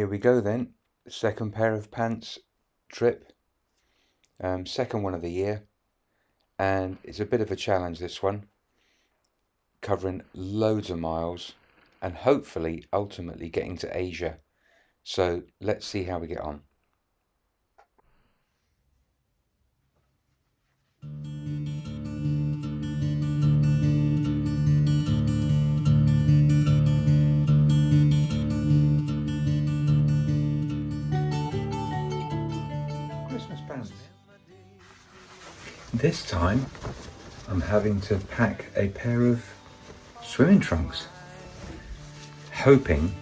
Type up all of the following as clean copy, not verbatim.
Here we go then, second pair of pants trip, second one of the year, and it's a bit of a challenge, this one, covering loads of miles and hopefully ultimately getting to Asia. So let's see how we get on. Christmas pants. This time I'm having to pack a pair of swimming trunks, hoping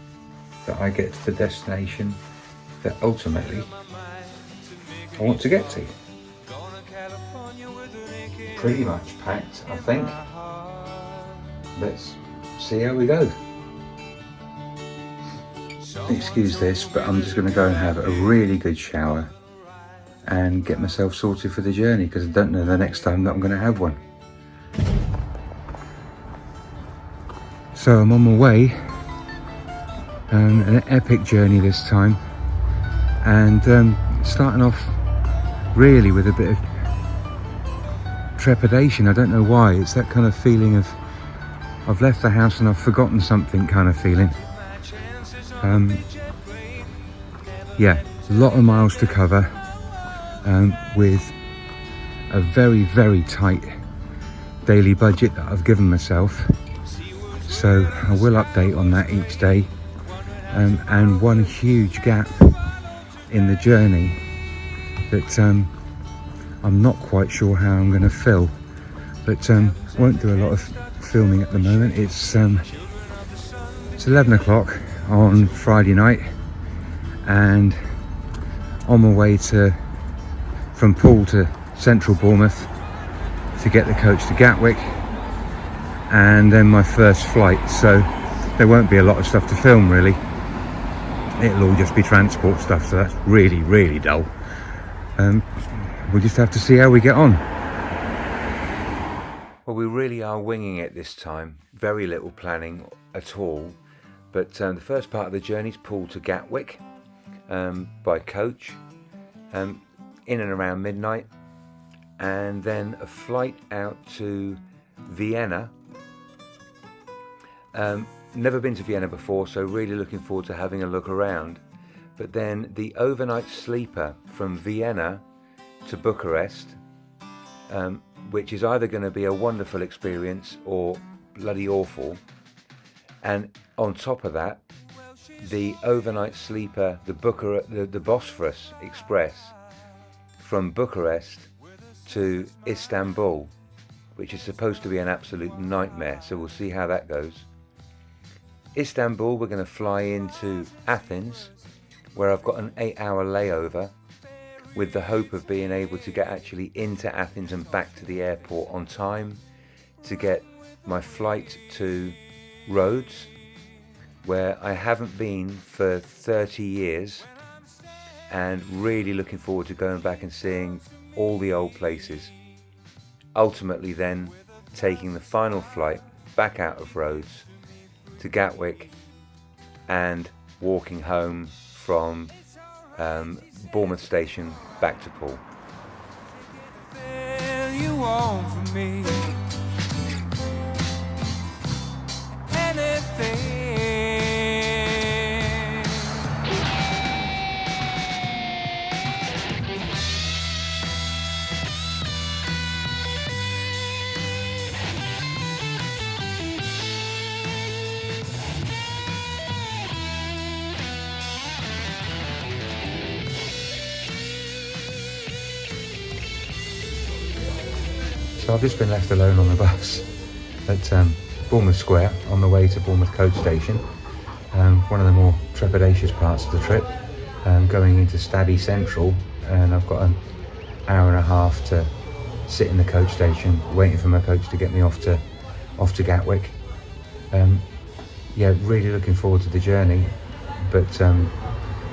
that I get to the destination that ultimately I want to get to. Pretty much packed, I think. Let's see how we go. Excuse this, but I'm just going to go and have a really good shower and get myself sorted for the journey, because I don't know the next time that I'm going to have one. So I'm on my way, an epic journey this time, and starting off really with a bit of trepidation. I don't know why, it's that kind of feeling of I've left the house and I've forgotten something kind of feeling. Yeah, a lot of miles to cover, with a very, very tight daily budget that I've given myself. So I will update on that each day, and one huge gap in the journey that I'm not quite sure how I'm going to fill, but won't do a lot of filming at the moment. It's 11 o'clock on Friday night, and on my way from Poole to central Bournemouth to get the coach to Gatwick, and then my first flight. So there won't be a lot of stuff to film really. It'll all just be transport stuff, so that's really, really dull. We'll just have to see how we get on. Well, we really are winging it this time. Very little planning at all. But the first part of the journey is Poole to Gatwick by coach, in and around midnight, and then a flight out to Vienna. Never been to Vienna before, so really looking forward to having a look around. But then the overnight sleeper from Vienna to Bucharest, which is either going to be a wonderful experience or bloody awful. And on top of that, the overnight sleeper, the Bosphorus Express from Bucharest to Istanbul, which is supposed to be an absolute nightmare. So we'll see how that goes. Istanbul, we're going to fly into Athens, where I've got an 8-hour layover, with the hope of being able to get actually into Athens and back to the airport on time to get my flight to Rhodes, where I haven't been for 30 years, and really looking forward to going back and seeing all the old places. Ultimately then taking the final flight back out of Rhodes to Gatwick and walking home from Bournemouth station back to Poole. You want from me anything. So I've just been left alone on the bus at Bournemouth Square on the way to Bournemouth coach station. One of the more trepidatious parts of the trip, going into Staddy Central, and I've got an hour and a half to sit in the coach station waiting for my coach to get me off to Gatwick. Yeah, really looking forward to the journey, but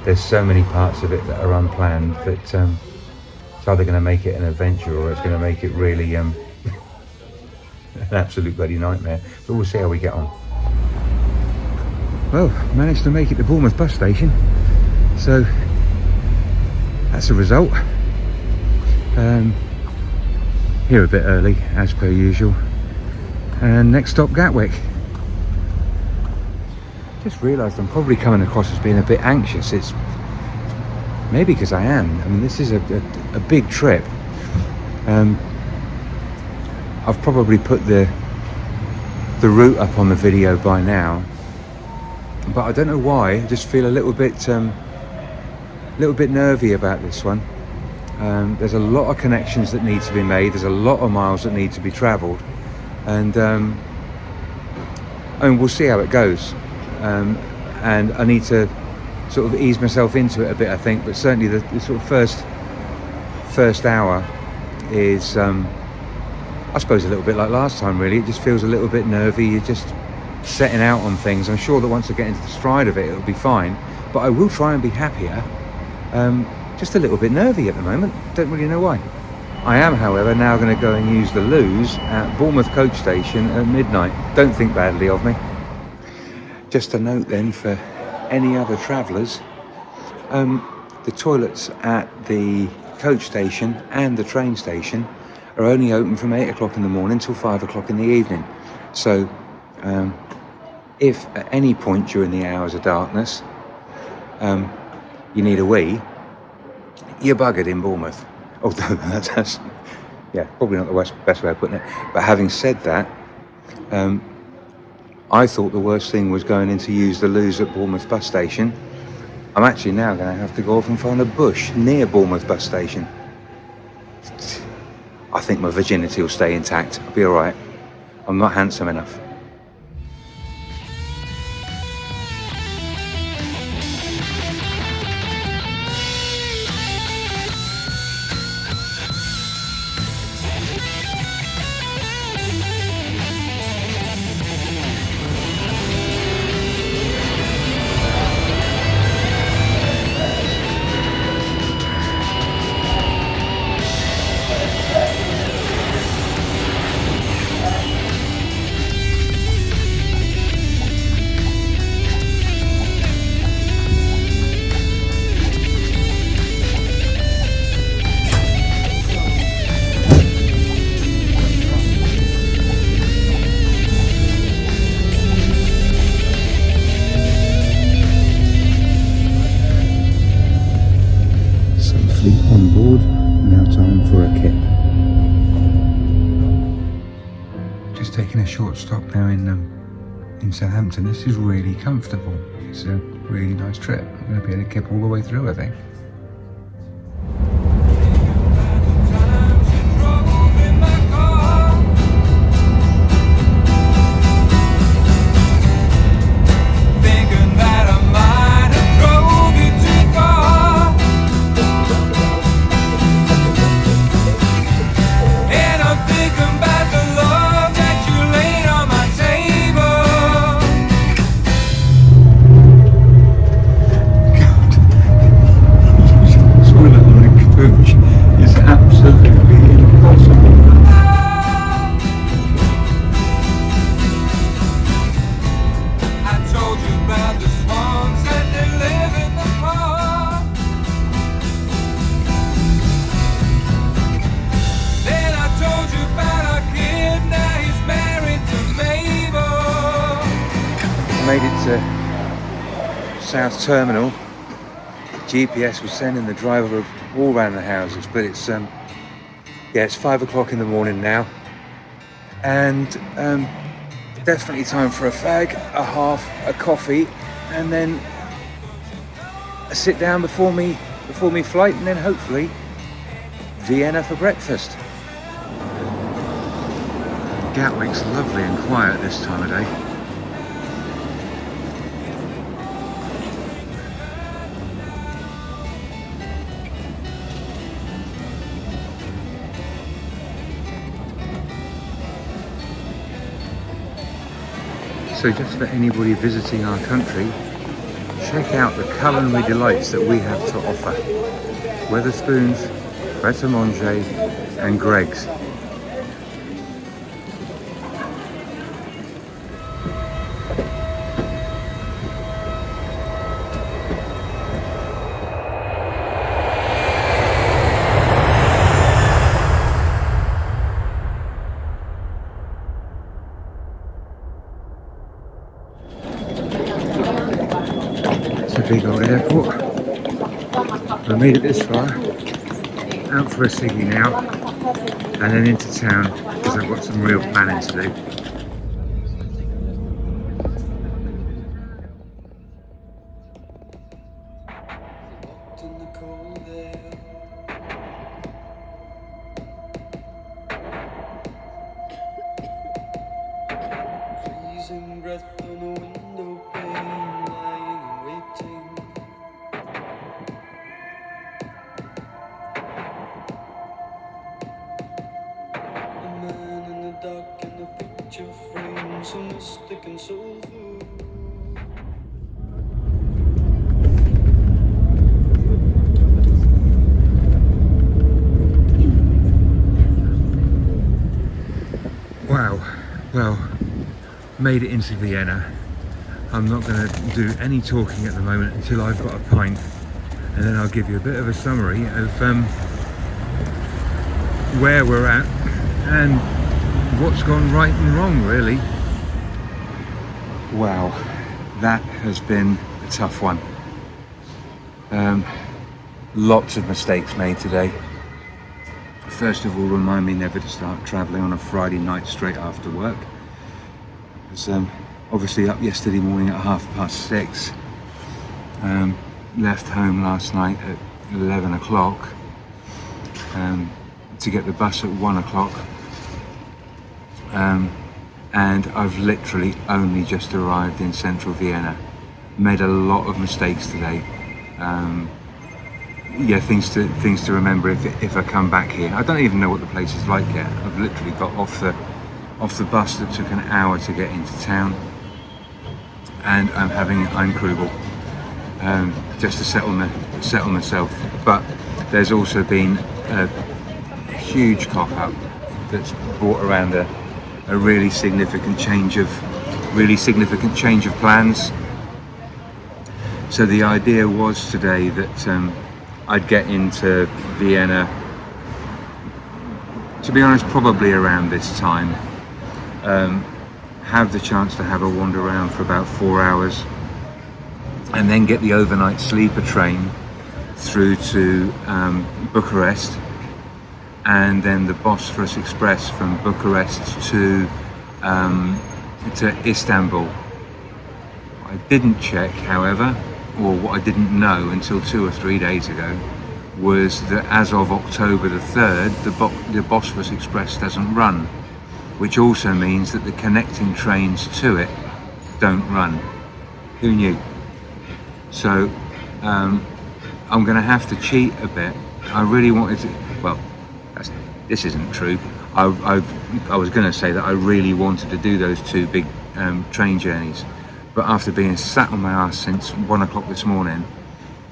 there's so many parts of it that are unplanned that it's either going to make it an adventure or it's going to make it really an absolute bloody nightmare. But we'll see how we get on. Well, managed to make it to Bournemouth bus station. So that's the result. Here a bit early as per usual, and next stop Gatwick. Just realised I'm probably coming across as being a bit anxious. It's maybe because I am. I mean, this is a big trip. I've probably put the route up on the video by now, but I don't know why. I just feel a little bit nervy about this one. There's a lot of connections that need to be made. There's a lot of miles that need to be travelled, and I mean, we'll see how it goes. And I need to sort of ease myself into it a bit, I think. But certainly the sort of first hour is, I suppose, a little bit like last time. Really, it just feels a little bit nervy. You're just setting out on things. I'm sure that once I get into the stride of it, it'll be fine. But I will try and be happier. Just a little bit nervy at the moment. Don't really know why. I am, however, now going to go and use the loos at Bournemouth coach station at midnight. Don't think badly of me. Just a note then for any other travellers, the toilets at the coach station and the train station are only open from 8 o'clock in the morning till 5 o'clock in the evening. So if at any point during the hours of darkness you need a wee, you're buggered in Bournemouth. Although that's yeah, probably not the best way of putting it. But having said that, I thought the worst thing was going in to use the loos at Bournemouth bus station. I'm actually now going to have to go off and find a bush near Bournemouth bus station. I think my virginity will stay intact. I'll be alright. I'm not handsome enough. On board, now time for a kip. Just taking a short stop now in Southampton. This is really comfortable. It's a really nice trip. I'm going to be able to kip all the way through, I think. Made it to South Terminal. GPS was sending the driver all around the houses, but it's yeah, it's 5 o'clock in the morning now, and definitely time for a fag, a half, a coffee, and then a sit down before me flight, and then hopefully Vienna for breakfast. Gatwick's lovely and quiet this time of day. So just for anybody visiting our country, check out the culinary delights that we have to offer. Wetherspoons, Pret-a-Manger and Greggs. Istanbul airport. I made it this far, out for a ciggy now, and then into town because I've got some real planning to do. Wow, well, made it into Vienna. I'm not going to do any talking at the moment until I've got a pint, and then I'll give you a bit of a summary of where we're at and what's gone right and wrong, really. Wow, that has been a tough one. Lots of mistakes made today. First of all, remind me never to start travelling on a Friday night straight after work. I was obviously up yesterday morning at 6:30. Left home last night at 11 o'clock to get the bus at 1 o'clock. And I've literally only just arrived in central Vienna. Made a lot of mistakes today. Yeah, things to remember if I come back here. I don't even know what the place is like yet. I've literally got off the bus that took an hour to get into town, and I'm having Istanbul just to settle myself. But there's also been a huge cock up that's brought around a really significant change of plans. So the idea was today that I'd get into Vienna, to be honest, probably around this time, have the chance to have a wander around for about 4 hours, and then get the overnight sleeper train through to Bucharest, and then the Bosphorus Express from Bucharest to Istanbul. I didn't check, however, or what I didn't know until 2 or 3 days ago, was that as of October the 3rd, the Bosphorus Express doesn't run, which also means that the connecting trains to it don't run. Who knew? So I'm going to have to cheat a bit. I really wanted to, well, this isn't true. I was going to say that I really wanted to do those 2 big train journeys. But after being sat on my ass since 1 o'clock this morning,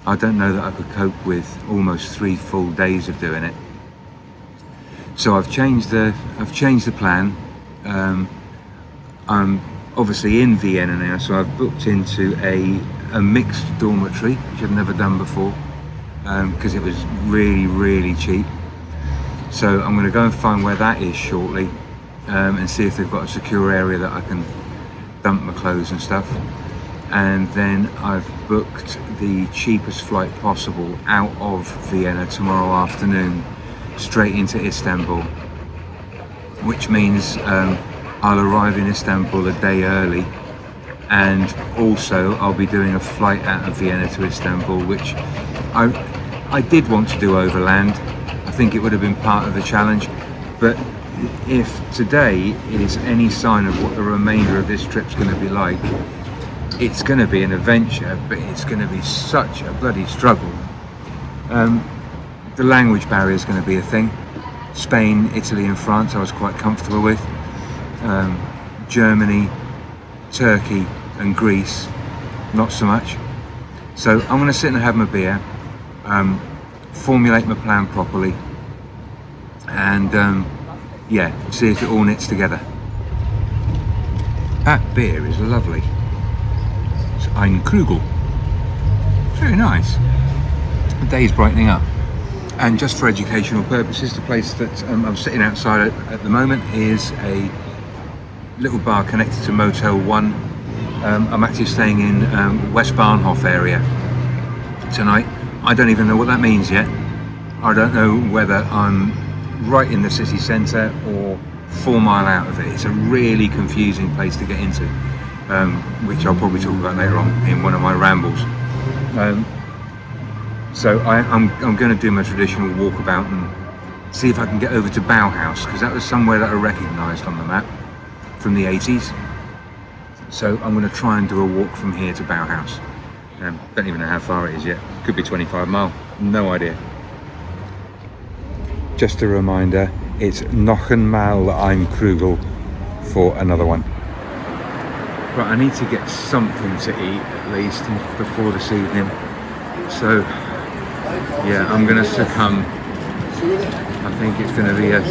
I don't know that I could cope with almost 3 full days of doing it. So I've changed the plan. I'm obviously in Vienna now, so I've booked into a mixed dormitory, which I've never done before, because it was really, really cheap. So I'm going to go and find where that is shortly, and see if they've got a secure area that I can dump my clothes and stuff. And then I've booked the cheapest flight possible out of Vienna tomorrow afternoon straight into Istanbul, which means I'll arrive in Istanbul a day early, and also I'll be doing a flight out of Vienna to Istanbul, which I did want to do overland. I think it would have been part of the challenge, but if today is any sign of what the remainder of this trip's going to be like, it's going to be an adventure, but it's going to be such a bloody struggle. The language barrier is going to be a thing. Spain, Italy and France I was quite comfortable with. Germany, Turkey and Greece, not so much. So I'm going to sit and have my beer, formulate my plan properly, and yeah, see if it all knits together. That beer is lovely. It's Ein Krugel. Very nice. The day's brightening up. And just for educational purposes, the place that I'm sitting outside at the moment is a little bar connected to Motel 1. I'm actually staying in West Bahnhof area, tonight. I don't even know what that means yet. I don't know whether I'm right in the city centre or 4 miles out of it. It's a really confusing place to get into, which I'll probably talk about later on in one of my rambles. So I'm going to do my traditional walkabout and see if I can get over to Bauhaus, because that was somewhere that I recognised on the map from the 80s. So I'm going to try and do a walk from here to Bauhaus. Don't even know how far it is yet. Could be 25 miles, no idea. Just a reminder, it's noch einmal ein Krugel for another one. Right, I need to get something to eat at least before this evening. So yeah, I'm going to succumb. I think it's going to be a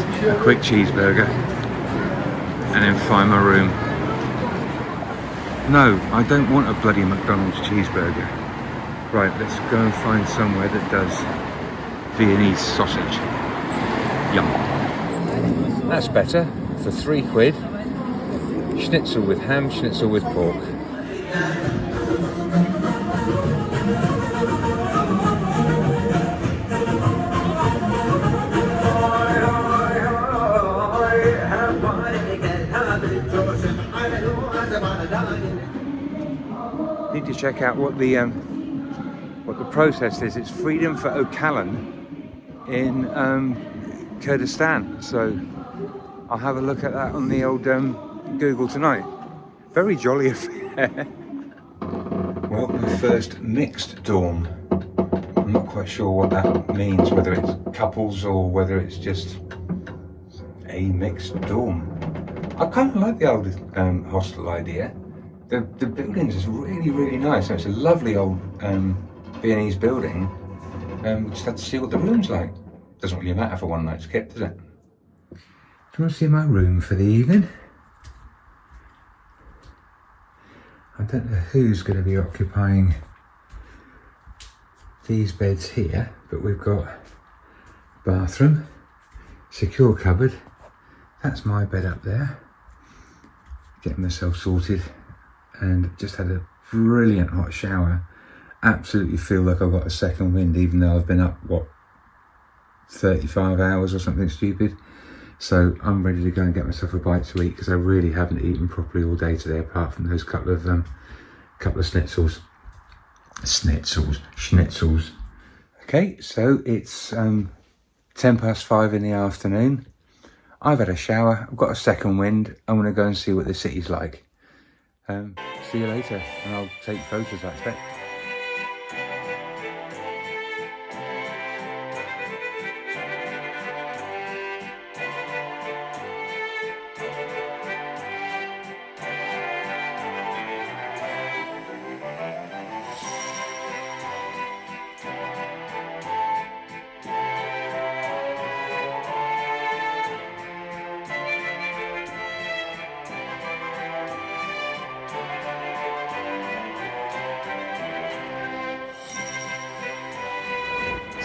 quick cheeseburger and then find my room. No, I don't want a bloody McDonald's cheeseburger. Right, let's go and find somewhere that does Viennese sausage. Yum. That's better, for £3. Schnitzel with ham, schnitzel with pork. Need to check out what the process is. It's freedom for Öcalan in Kurdistan. So I'll have a look at that on the old Google tonight. Very jolly affair. Well, my first mixed dorm. I'm not quite sure what that means, whether it's couples or whether it's just a mixed dorm. I kind of like the old hostel idea. The building is really, really nice. It's a lovely old Viennese building. We just had to see what the room's like. Doesn't really matter for one night's kit, does it? Do you want to see my room for the evening? I don't know who's going to be occupying these beds here, but we've got bathroom, secure cupboard. That's my bed up there. Getting myself sorted and just had a brilliant hot shower. Absolutely feel like I've got a second wind, even though I've been up, 35 hours or something stupid. So I'm ready to go and get myself a bite to eat, because I really haven't eaten properly all day today, apart from those couple of schnitzels. Okay, so it's 5:10 in the afternoon. I've had a shower, I've got a second wind. I'm going to go and see what the city's like. See you later, and I'll take photos, I expect.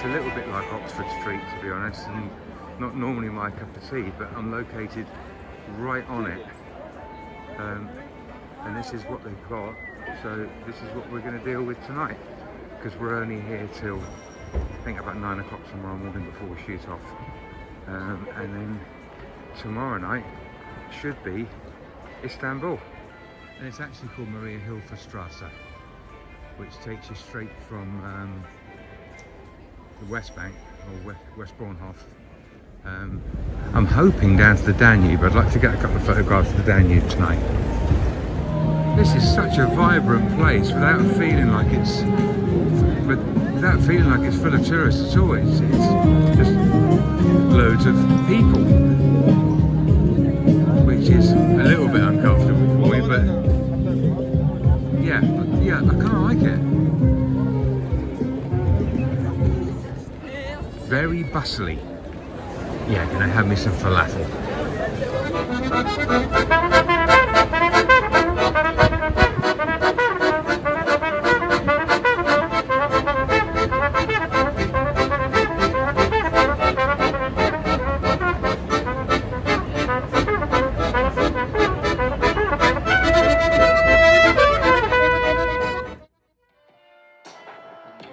A little bit like Oxford Street, to be honest, and not normally my cup of tea, but I'm located right on it, and this is what they've got, so this is what we're going to deal with tonight, because we're only here till I think about 9 o'clock tomorrow morning before we shoot off, and then tomorrow night should be Istanbul, and it's actually called Maria Hilfer Strasse, which takes you straight from the West Bank, or West Bornhof. I'm hoping down to the Danube. I'd like to get a couple of photographs of the Danube tonight. This is such a vibrant place without feeling like it's full of tourists at all. It's just loads of people, which is a little bit uncomfortable for me, but yeah, I kind of like it. Very bustly. Yeah, gonna have me some falafel.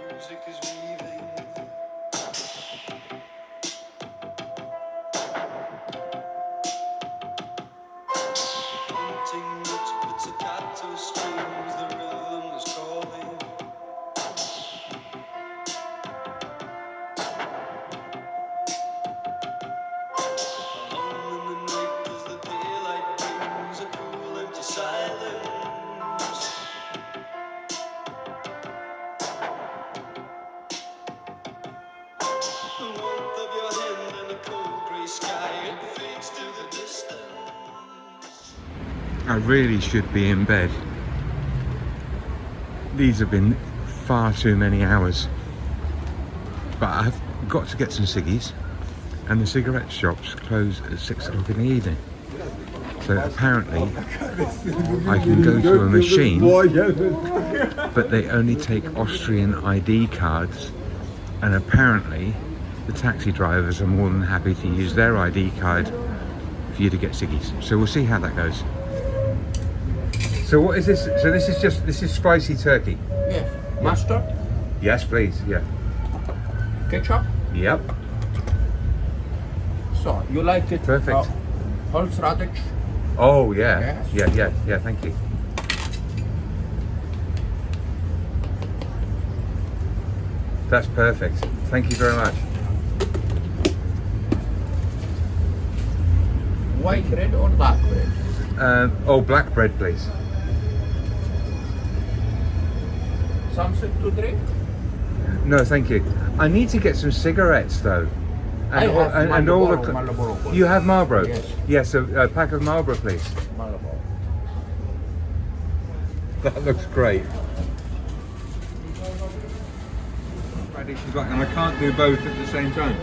Music I really should be in bed. These have been far too many hours. But I've got to get some ciggies, and the cigarette shops close at 6 o'clock in the evening. So apparently I can go to a machine, but they only take Austrian ID cards, and apparently the taxi drivers are more than happy to use their ID card for you to get ciggies. So we'll see how that goes. So what is this? So this is spicy turkey. Yes. Mustard? Yes, please. Yeah. Ketchup? Yep. So, you like it? Perfect. Horseradish? Oh yeah. Yes. Yeah. Thank you. That's perfect. Thank you very much. White bread or dark bread? Black bread, please. Something to drink? No, thank you. I need to get some cigarettes though. I have Marlboro. You have Marlboro? Yes. Yes, a pack of Marlboro, please. Marlboro. That looks great. Radish is like, and I can't do both at the same time.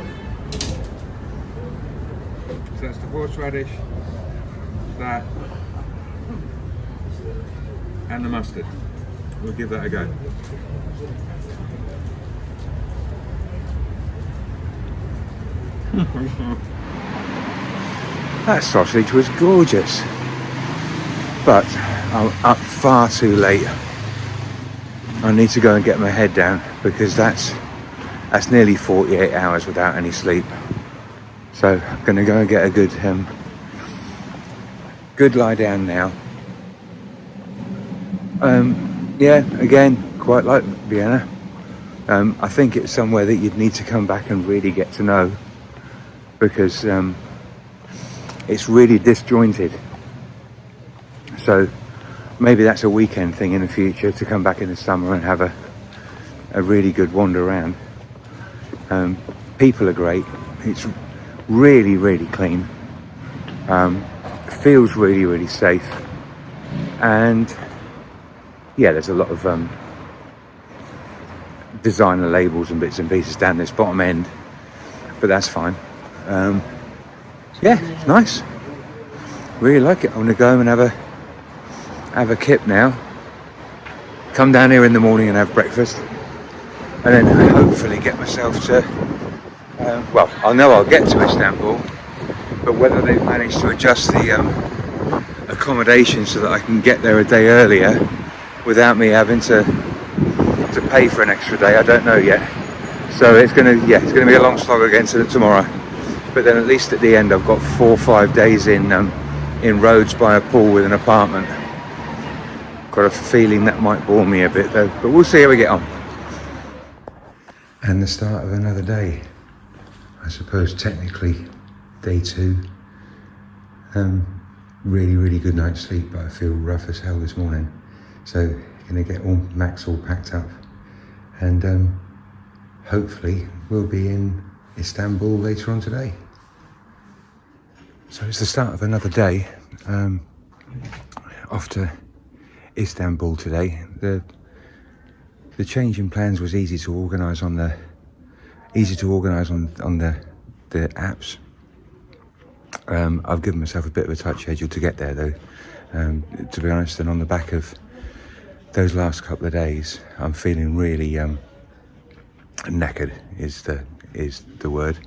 So that's the horseradish, that, and the mustard. We'll give that a go. That sausage was gorgeous, but I'm up far too late. I need to go and get my head down because that's nearly 48 hours without any sleep. So I'm going to go and get a good lie down now. Yeah, again, quite like Vienna. I think it's somewhere that you'd need to come back and really get to know, because it's really disjointed. So maybe that's a weekend thing in the future, to come back in the summer and have a really good wander around. People are great. It's really, really clean. Feels really, really safe. And yeah, there's a lot of designer labels and bits and pieces down this bottom end, but that's fine. Yeah, it's nice. Really like it. I'm gonna go home and have a kip now. Come down here in the morning and have breakfast, and then hopefully get myself to. Well, I know I'll get to Istanbul, but whether they've managed to adjust the accommodation so that I can get there a day earlier without me having to pay for an extra day, I don't know yet. So it's gonna be a long slog again tomorrow. But then at least at the end I've got 4 or 5 days in Rhodes by a pool with an apartment. Got a feeling that might bore me a bit though, but we'll see how we get on. And the start of another day. I suppose technically day 2. Really, really good night's sleep, but I feel rough as hell this morning. So gonna get all Max all packed up, and hopefully we'll be in Istanbul later on today. So it's the start of another day. Off to Istanbul today. The change in plans was easy to organise on the apps. I've given myself a bit of a tight schedule to get there though, to be honest, and on the back of those last couple of days I'm feeling really knackered is the word.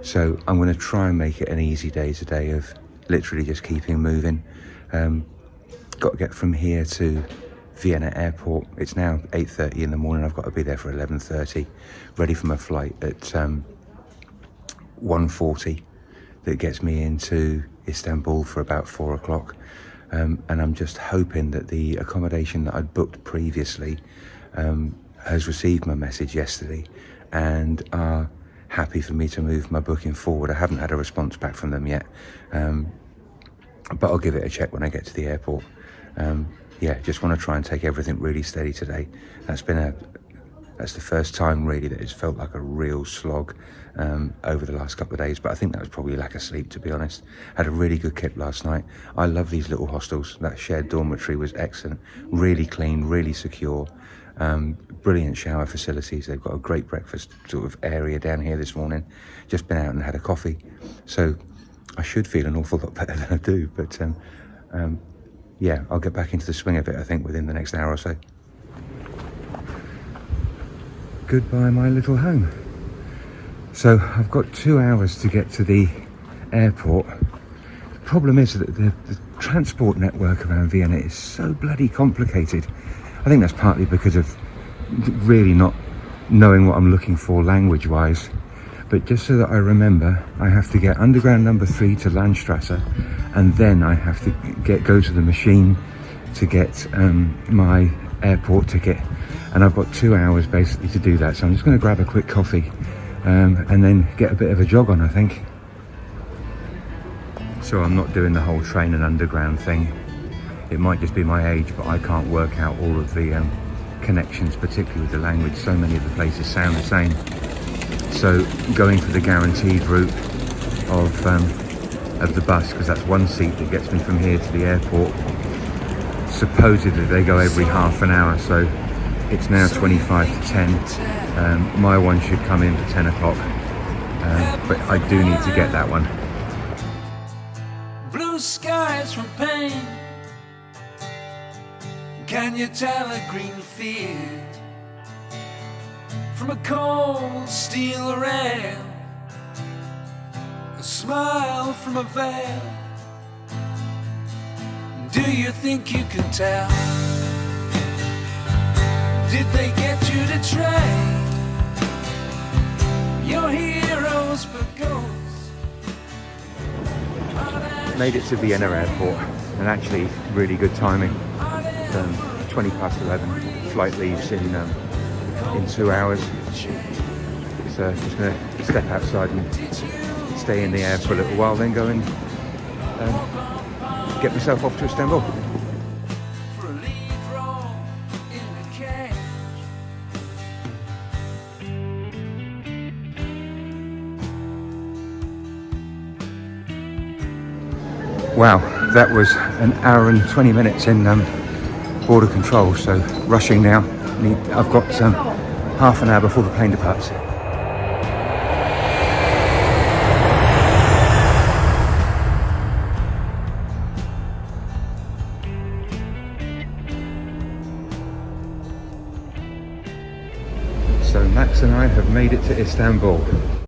So I'm going to try and make it an easy day today of literally just keeping moving. Got to get from here to Vienna airport. It's now 8:30 in the morning. I've got to be there for 11:30, ready for my flight at 1:40 that gets me into Istanbul for about 4 o'clock. And I'm just hoping that the accommodation that I'd booked previously has received my message yesterday and are happy for me to move my booking forward. I haven't had a response back from them yet, but I'll give it a check when I get to the airport. Yeah, just want to try and take everything really steady today. That's been That's the first time really that it's felt like a real slog over the last couple of days, but I think that was probably lack of sleep, to be honest. Had a really good kip last night. I love these little hostels. That shared dormitory was excellent, really clean, really secure, brilliant shower facilities. They've got a great breakfast sort of area down here this morning. Just been out and had a coffee, so I should feel an awful lot better than I do, but yeah, I'll get back into the swing of it, I think, within the next hour or so. Goodbye, my little home. So I've got 2 hours to get to the airport. The problem is that the transport network around Vienna is so bloody complicated. I think that's partly because of really not knowing what I'm looking for language-wise. But just so that I remember, I have to get underground number 3 to Landstrasse, and then I have to go to the machine to get my airport ticket. And I've got 2 hours basically to do that, so I'm just going to grab a quick coffee and then get a bit of a jog on, I think. So I'm not doing the whole train and underground thing. It might just be my age, but I can't work out all of the connections, particularly with the language. So many of the places sound the same. So going for the guaranteed route of the bus, because that's one seat that gets me from here to the airport. Supposedly they go every half an hour, so it's now 25 to 10. My one should come in for 10 o'clock, but I do need to get that one. Blue skies from pain. Can you tell a green field from a cold steel rail? A smile from a veil. Do you think you can tell? Did they get you to trade your heroes for ghosts? Made it to Vienna airport, and actually really good timing. 20 past 11, flight leaves in 2 hours. So just going to step outside and stay in the air for a little while, then go and get myself off to Istanbul. Wow, that was an hour and 20 minutes in border control, so rushing now. I've got half an hour before the plane departs. So Max and I have made it to Istanbul.